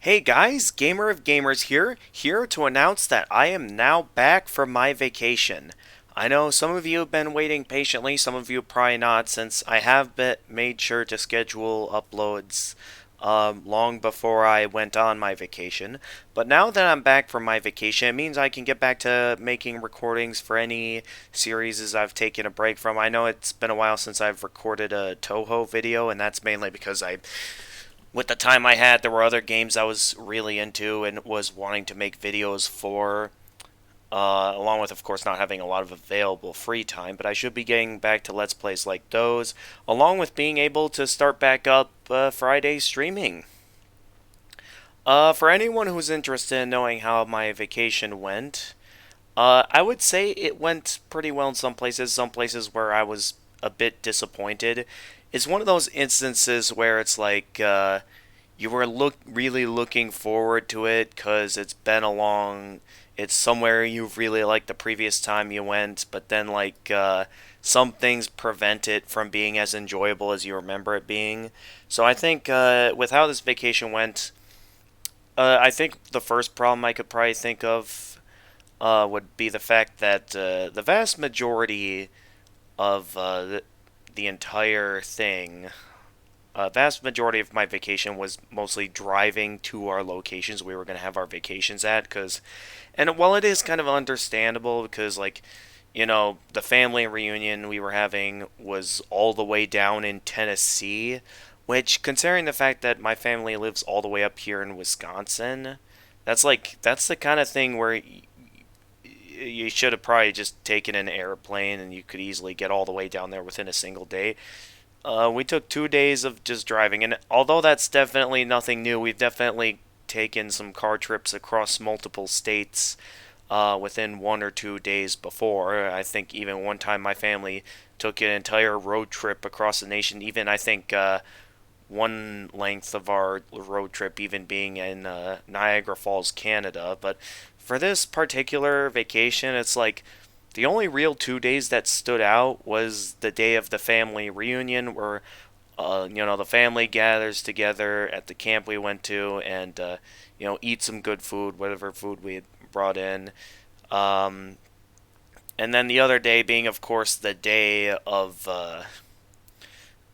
Hey guys, Gamer of Gamers here to announce that I am now back from my vacation. I know some of you have been waiting patiently, some of you probably not, since I have made sure to schedule uploads long before I went on my vacation. But now that I'm back from my vacation, it means I can get back to making recordings for any series I've taken a break from. I know it's been a while since I've recorded a Toho video, and that's mainly because with the time I had, there were other games I was really into and was wanting to make videos for, along with, of course, not having a lot of available free time. But I should be getting back to Let's Plays like those, along with being able to start back up Friday streaming. For anyone who's interested in knowing how my vacation went, I would say it went pretty well in some places where I was a bit disappointed. It's one of those instances where it's like, you were really looking forward to it because it's somewhere you really liked the previous time you went, but then some things prevent it from being as enjoyable as you remember it being. So I think with how this vacation went, I think the first problem I could probably think of would be the fact that the vast majority of the entire thing, vast majority of my vacation was mostly driving to our locations we were going to have our vacations at. And while it is kind of understandable because, the family reunion we were having was all the way down in Tennessee, which, considering the fact that my family lives all the way up here in Wisconsin, that's the kind of thing where you should have probably just taken an airplane and you could easily get all the way down there within a single day. We took 2 days of just driving, and although that's definitely nothing new, we've definitely taken some car trips across multiple states within 1 or 2 days before. I think even one time my family took an entire road trip across the nation, even I think one length of our road trip even being in Niagara Falls, Canada. But for this particular vacation, it's like the only real 2 days that stood out was the day of the family reunion, where the family gathers together at the camp we went to, and eat some good food, whatever food we had brought in. Um, and then the other day being, of course, the day of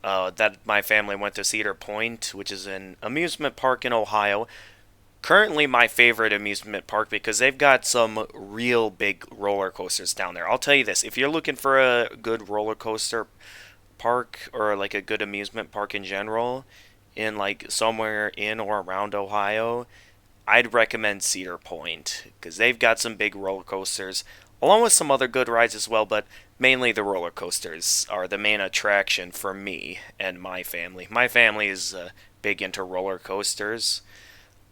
that my family went to Cedar Point, which is an amusement park in Ohio. Currently, my favorite amusement park because they've got some real big roller coasters down there. I'll tell you this: if you're looking for a good roller coaster park or like a good amusement park in general, in like somewhere in or around Ohio, I'd recommend Cedar Point because they've got some big roller coasters, along with some other good rides as well. But mainly the roller coasters are the main attraction for me and my family. My family is big into roller coasters.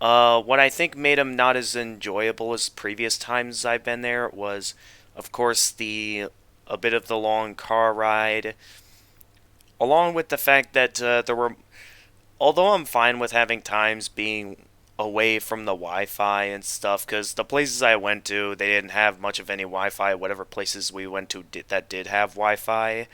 What I think made them not as enjoyable as previous times I've been there was, of course, the a bit of the long car ride, along with the fact that although I'm fine with having times being away from the Wi-Fi and stuff, because the places I went to, they didn't have much of any Wi-Fi. Whatever places we went to that did have Wi-Fi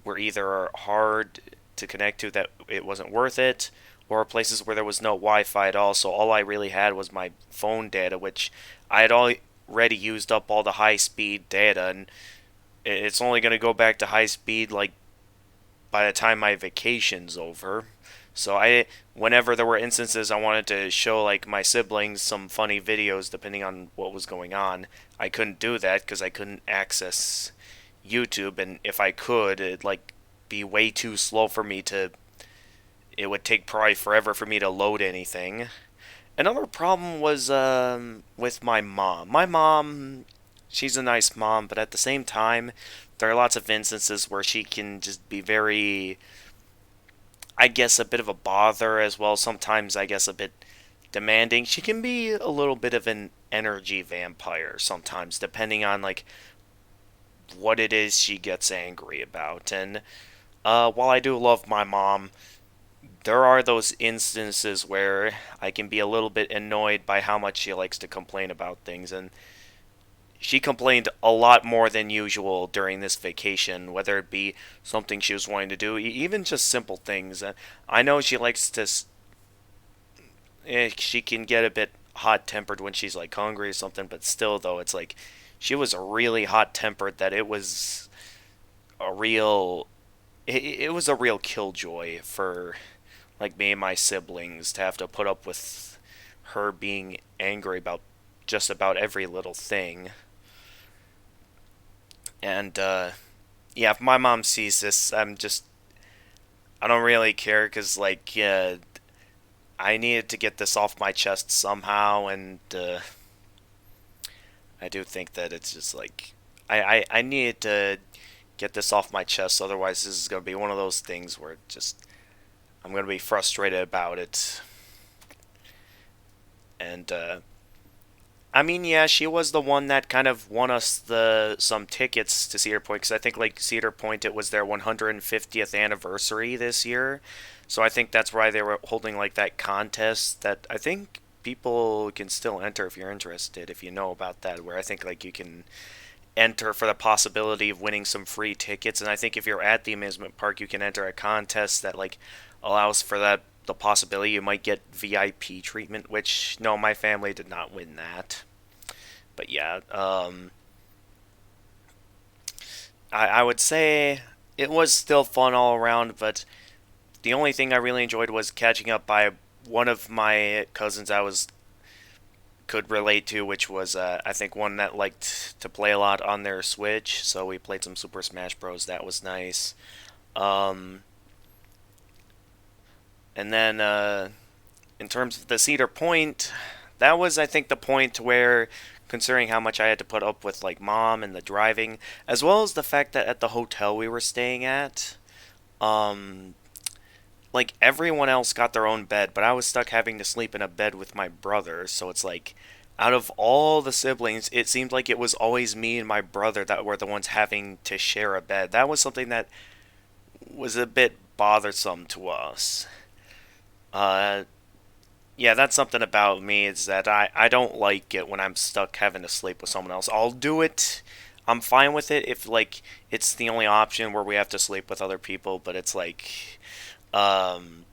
were either hard to connect to that it wasn't worth it, or places where there was no Wi-Fi at all. So all I really had was my phone data, which I had already used up all the high-speed data, and it's only going to go back to high speed like by the time my vacation's over. So whenever there were instances I wanted to show like my siblings some funny videos, depending on what was going on, I couldn't do that because I couldn't access YouTube, and if I could, it'd like be way too slow for me to. It would take probably forever for me to load anything. Another problem was with my mom. My mom, she's a nice mom, but at the same time, there are lots of instances where she can just be very, I guess, a bit of a bother as well. Sometimes, I guess, a bit demanding. She can be a little bit of an energy vampire sometimes, depending on like what it is she gets angry about. And while I do love my mom, there are those instances where I can be a little bit annoyed by how much she likes to complain about things, and she complained a lot more than usual during this vacation, whether it be something she was wanting to do, even just simple things. I know she likes to she can get a bit hot tempered when she's like hungry or something, but still though, it's like she was really hot tempered that it was a real it was a real killjoy for like me and my siblings to have to put up with her being angry about just about every little thing. And yeah, if my mom sees this, I don't really care because like I needed to get this off my chest somehow, and I do think that it's just like I needed to get this off my chest. Otherwise, this is gonna be one of those things where just I'm gonna be frustrated about it. And I mean, yeah, she was the one that kind of won us the some tickets to Cedar Point because I think like Cedar Point it was their 150th anniversary this year, so I think that's why they were holding like that contest that I think people can still enter if you're interested if you know about that where I think like you can enter for the possibility of winning some free tickets. And I think if you're at the amusement park, you can enter a contest that like allows for that the possibility you might get VIP treatment. Which no, my family did not win that. But yeah, I would say it was still fun all around. But the only thing I really enjoyed was catching up by one of my cousins I was could relate to, which was I think one that liked to play a lot on their Switch. So we played some Super Smash Bros. That was nice. Um, and then in terms of the Cedar Point, that was I think the point where, considering how much I had to put up with like mom and the driving, as well as the fact that at the hotel we were staying at, um, like everyone else got their own bed, but I was stuck having to sleep in a bed with my brother. So it's like, out of all the siblings, it seemed like it was always me and my brother that were the ones having to share a bed. That was something that was a bit bothersome to us. Uh, yeah, that's something about me is that I don't like it when I'm stuck having to sleep with someone else. I'll do it. I'm fine with it if like it's the only option where we have to sleep with other people, but it's like um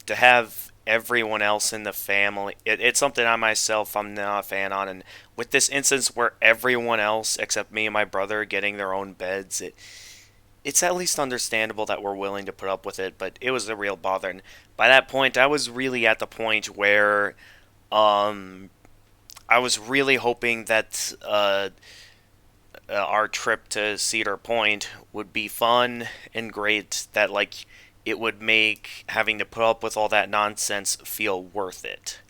to have everyone else in the family. It's something I myself I'm not a fan on, and with this instance where everyone else except me and my brother are getting their own beds, it's at least understandable that we're willing to put up with it. But it was a real bother, and by that point, I was really at the point where um I was really hoping that our trip to Cedar Point would be fun and great, that like it would make having to put up with all that nonsense feel worth it.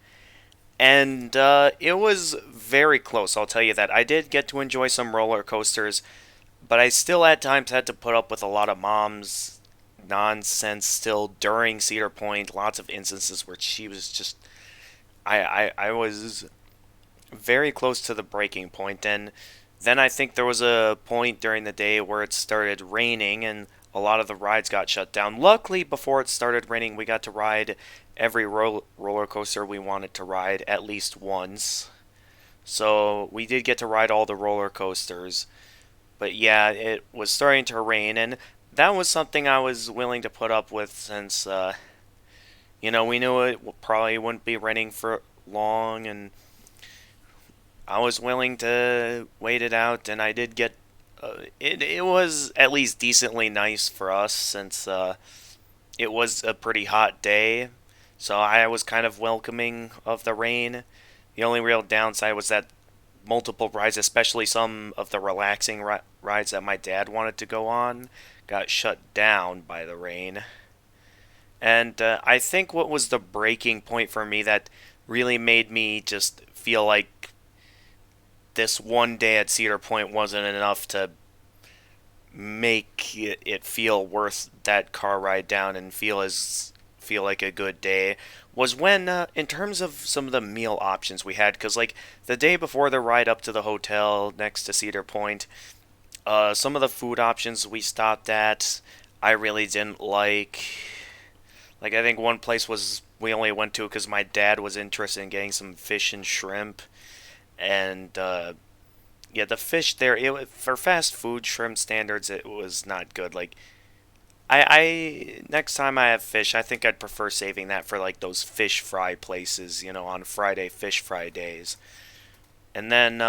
And it was very close, I'll tell you that. I did get to enjoy some roller coasters, but I still at times had to put up with a lot of mom's nonsense still during Cedar Point. Lots of instances where she was just. I was very close to the breaking point, and then I think there was a point during the day where it started raining and a lot of the rides got shut down. Luckily, before it started raining, we got to ride every roller coaster we wanted to ride at least once. So we did get to ride all the roller coasters. But yeah, it was starting to rain, and that was something I was willing to put up with since, we knew it probably wouldn't be raining for long, and I was willing to wait it out, and I did get. It was at least decently nice for us since it was a pretty hot day, so I was kind of welcoming of the rain. The only real downside was that multiple rides, especially some of the relaxing rides that my dad wanted to go on, got shut down by the rain. And I think what was the breaking point for me that really made me just feel like this one day at Cedar Point wasn't enough to make it feel worth that car ride down and feel like a good day was when in terms of some of the meal options we had, because like the day before the ride up to the hotel next to Cedar Point, some of the food options we stopped at I really didn't like I think one place was we only went to because my dad was interested in getting some fish and shrimp, and yeah, the fish there, for fast food shrimp standards, it was not good. Like, I next time I have fish, I think I'd prefer saving that for like those fish fry places, on Friday fish fry days. And then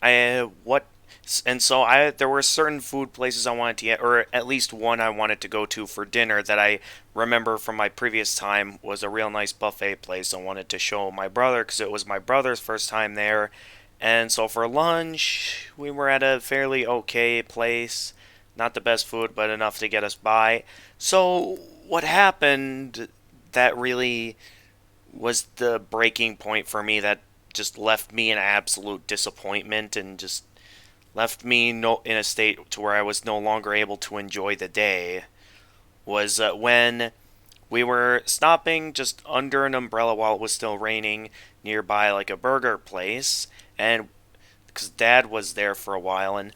I what and so I there were certain food places I wanted to get, or at least one I wanted to go to for dinner that I remember from my previous time was a real nice buffet place. I wanted to show my brother because it was my brother's first time there. And so for lunch, we were at a fairly okay place. Not the best food, but enough to get us by. So what happened that really was the breaking point for me that just left me in absolute disappointment and just left me in a state to where I was no longer able to enjoy the day was when we were stopping just under an umbrella while it was still raining nearby like a burger place, and because dad was there for a while, and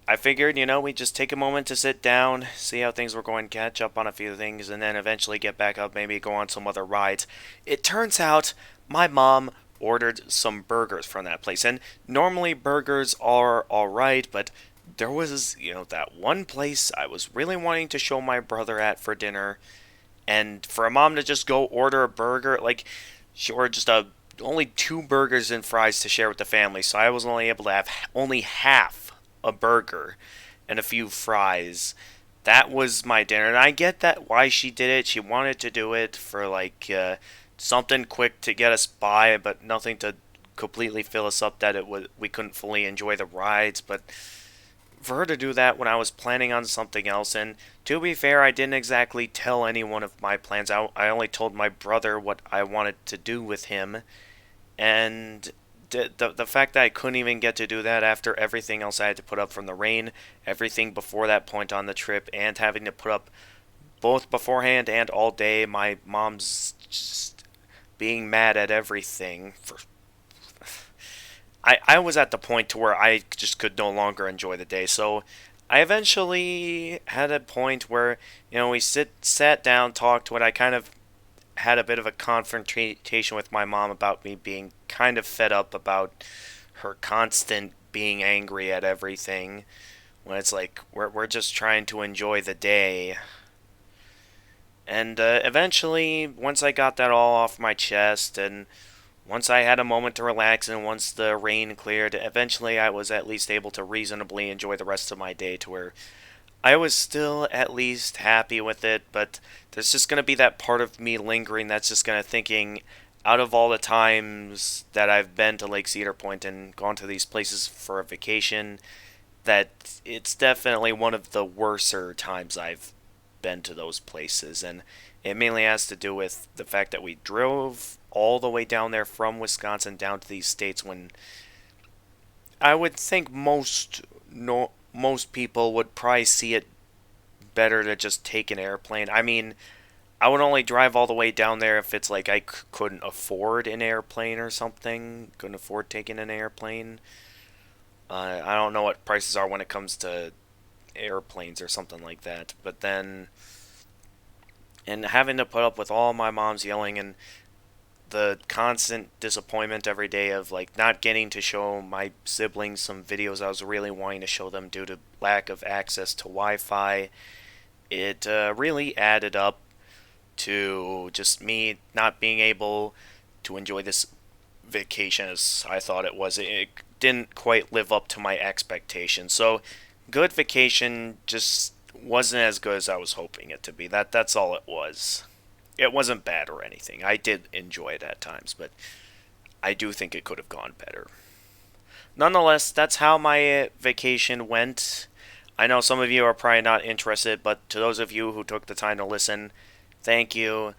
I figured, we'd just take a moment to sit down, see how things were going, catch up on a few things, and then eventually get back up, maybe go on some other rides. It turns out my mom ordered some burgers from that place, and normally burgers are alright, but there was, that one place I was really wanting to show my brother at for dinner, and for a mom to just go order a burger, like, she ordered just only two burgers and fries to share with the family, so I was only able to have only half a burger and a few fries. That was my dinner, and I get that why she did it. She wanted to do it for like something quick to get us by, but nothing to completely fill us up that we couldn't fully enjoy the rides. But for her to do that when I was planning on something else, and to be fair, I didn't exactly tell anyone of my plans. I only told my brother what I wanted to do with him, and the fact that I couldn't even get to do that after everything else I had to put up from the rain, everything before that point on the trip, and having to put up both beforehand and all day, my mom's just being mad at everything. I was at the point to where I just could no longer enjoy the day, so I eventually had a point where we sat down, talked. What I kind of had a bit of a confrontation with my mom about me being kind of fed up about her constant being angry at everything when it's like we're just trying to enjoy the day. And eventually, once I got that all off my chest, and once I had a moment to relax, and once the rain cleared, eventually I was at least able to reasonably enjoy the rest of my day to where I was still at least happy with it, but there's just going to be that part of me lingering that's just going to thinking, out of all the times that I've been to Lake Cedar Point and gone to these places for a vacation, that it's definitely one of the worser times I've been to those places. And it mainly has to do with the fact that we drove all the way down there from Wisconsin down to these states when I would think most people would probably see it better to just take an airplane. I mean, I would only drive all the way down there if it's like I couldn't afford an airplane or something. Couldn't afford taking an airplane. I don't know what prices are when it comes to airplanes or something like that. But then, and having to put up with all my mom's yelling and the constant disappointment every day of like not getting to show my siblings some videos I was really wanting to show them due to lack of access to Wi-Fi, it really added up to just me not being able to enjoy this vacation as I thought it was. It didn't quite live up to my expectations. So, good vacation just wasn't as good as I was hoping it to be. That's all it was. It wasn't bad or anything. I did enjoy it at times, but I do think it could have gone better. Nonetheless, that's how my vacation went. I know some of you are probably not interested, but to those of you who took the time to listen, thank you.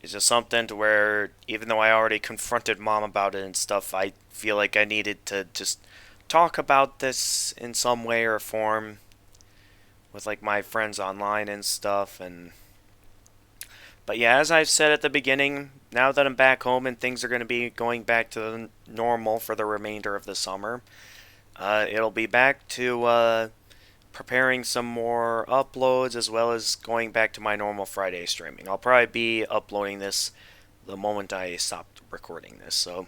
It's just something to where, even though I already confronted mom about it and stuff, I feel like I needed to just talk about this in some way or form with like my friends online and stuff. And but yeah, as I've said at the beginning, now that I'm back home and things are going to be going back to normal for the remainder of the summer, it'll be back to preparing some more uploads as well as going back to my normal Friday streaming. I'll probably be uploading this the moment I stopped recording this. So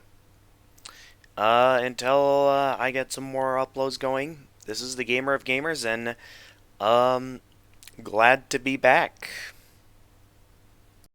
until I get some more uploads going, this is the Gamer of Gamers, and Um, glad to be back.